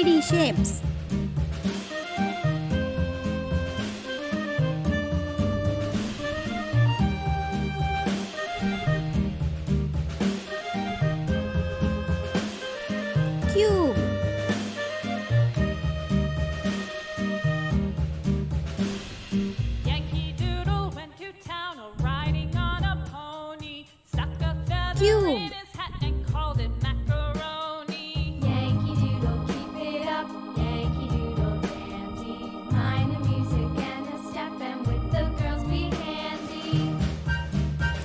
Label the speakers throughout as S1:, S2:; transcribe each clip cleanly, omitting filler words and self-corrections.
S1: 3D shapes. Cube.
S2: Yankee Doodle went to town riding on a pony. Stuck a feather
S1: Cube.
S2: in his hat and called it macaroni.
S3: Yankee Doodle, keep it up. Yankee Doodle dandy. Mind the music and a step, and with the girls be handy.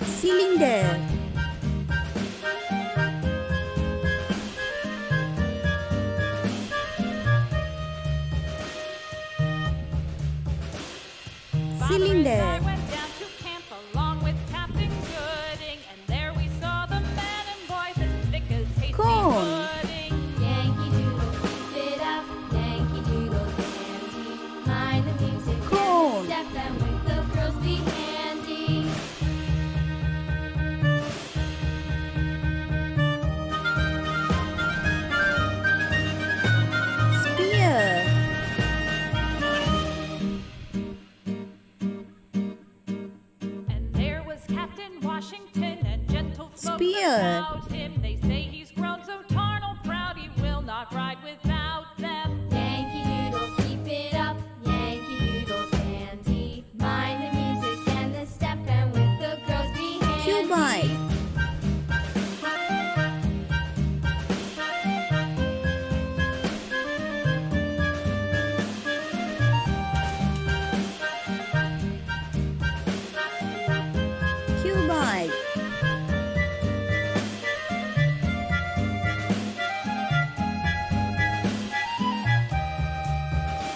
S1: Cylinder. Cylinder.
S2: I went down to camp along with Captain Gooding, and there we saw the men and boys as thick as hasty
S1: Cone.
S2: pudding.
S3: Yankee Doodle, keep it up. Yankee Doodle dandy. Mind the music
S1: Cone.
S3: and a step, and with the girls be handy.
S1: Spear.
S2: And there was Captain Washington and gentle folks
S1: Spear.
S2: about him. They say he's grown so tarnal proud he will not ride without them.
S3: Yankee Doodle, keep it up. Yankee Doodle dandy. Mind the music and the step, and with the girls be handy.
S1: Cuboid. Cuboid.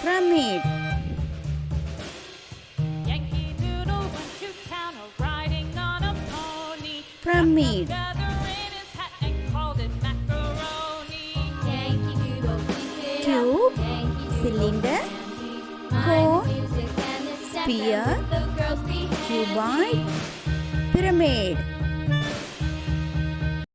S1: Pyramid.
S2: Yankee Doodle went to town riding on a pony.
S1: Pyramid.
S2: Feather in his hat and called it macaroni.
S3: Yankee Doodle, keep it
S1: Cube.
S3: up. Yankee Doodle
S1: Cylinder.
S3: dandy.
S1: Cone.
S3: Mind the music and the step,
S1: Spear.
S3: and with the girls be handy.
S1: Cuboid. Pyramid.